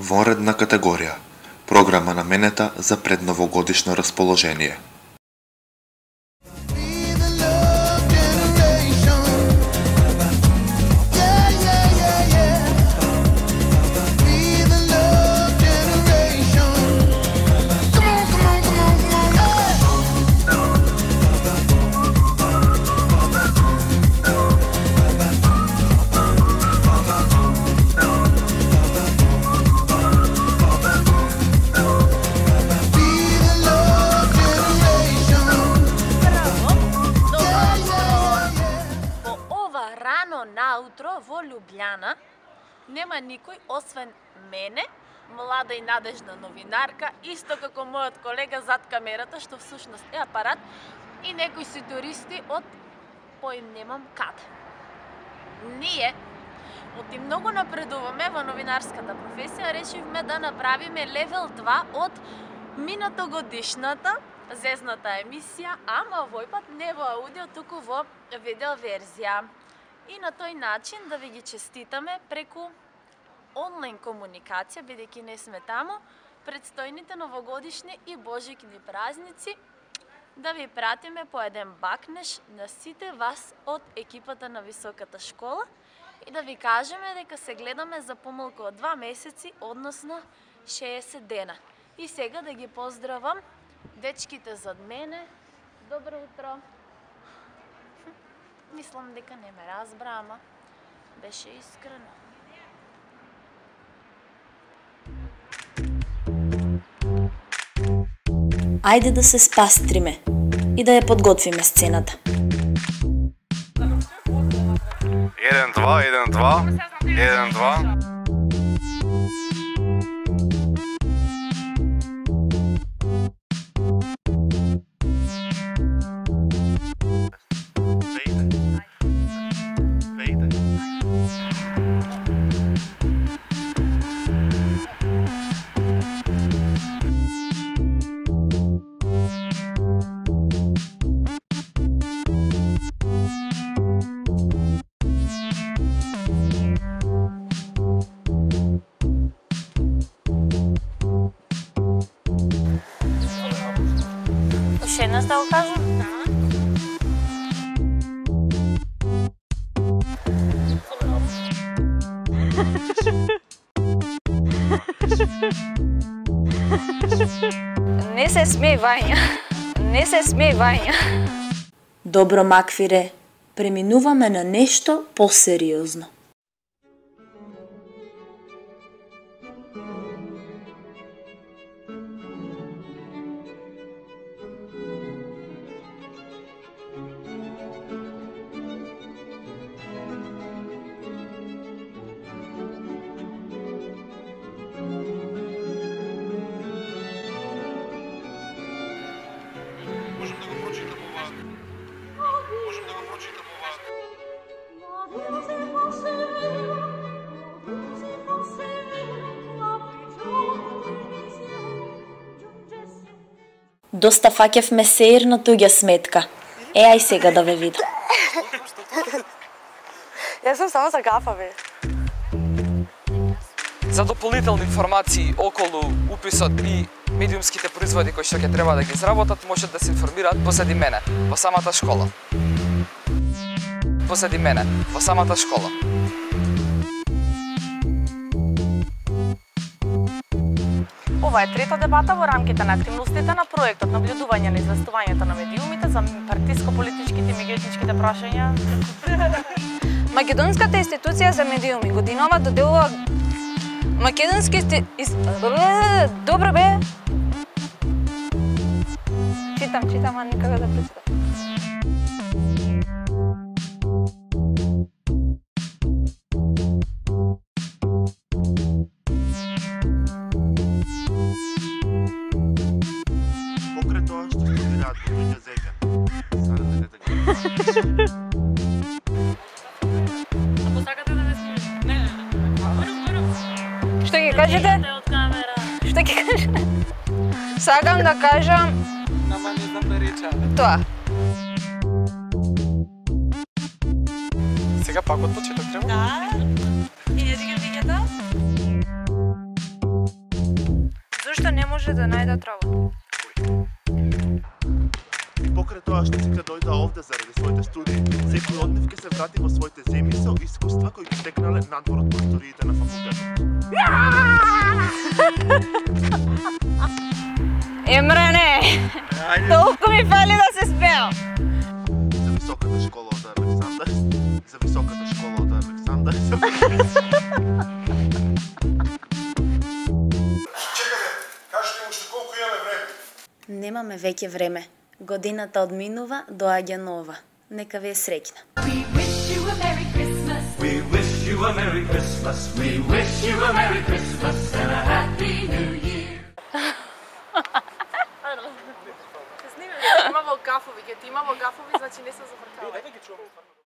Вонредна категорија. Програма наменета за предновогодишно расположение. Наутро во Лјубљана нема никој освен мене, млада и надежна новинарка, исто како мојот колега зад камерата, што всушност е апарат, и некои си туристи од поим немам каде. Ние, оти многу напредуваме во новинарската професија, решивме да направиме левел 2 од минатогодишната зезната емисија, ама овој пат не во аудио, туку во видео верзија. И на тој начин да ви ги честитаме преку онлайн комуникација, бидејќи не сме таму, предстојните новогодишни и божикни празници, да ви пратиме по еден бакнеш на сите вас од екипата на високата школа и да ви кажеме дека се гледаме за помалку од 2 месеци, односно 60 дена. И сега да ги поздравам дечките зад мене. Добро утро! Мислам дека не ме разбра, ама беше искрено. Ајде да се спастриме и да ја подготвиме сцената. 1-2, 1-2, 1-2. Уште еднаш да го кажам? Не се смеј, Вања. Не се смеј, Вања. Добро, Макфире, преминуваме на нешто посериозно. Доста фаќевме сеир на туѓа сметка. Ај сега да ве видам. Јас сум само за кафа, бе. За дополнителни информации околу уписот и медиумските производи кои што ќе треба да ги изработат, можат да се информираат позади мене, во самата школа. Позади мене, во самата школа. Ова е трета дебата во рамките на активностите на проектот наблюдување на известувањето на медиумите за партиско-политичките и меѓуетничките прашања. Македонската институција за медиуми годинова доделува македонски Добро бе. Читам, а никога да прочитам. Покрај тоа што студираат луѓе зека. Ако сакате да ме снимите. Не. Што ќе кажете? Што ќе кажете? Сакам да кажам... Нама не знам да речам. Тоа. Сега пак од почеток треба? Да. И не дигам вињата. може да најдат работа. И покрај тоа што сите дојдоа овде заради своите студии, секој од нив ќе се врати во своите земји со искуства кои ги стекнале надвор од просториите на факултетот. Емране! Толку ми фали да се спеам. За високата школа од Александар. За високата школа од Александар. Чекате, кажете му што колку имаме време. Немаме веќе време. Годината одминува, доаѓа нова. Нека ви е среќна. We wish you a Merry Christmas. We wish you a Merry Christmas. We wish you a Merry Christmas and a Happy New Year. Има во гафови, ќе ти има во гафови, значи не се зафркава.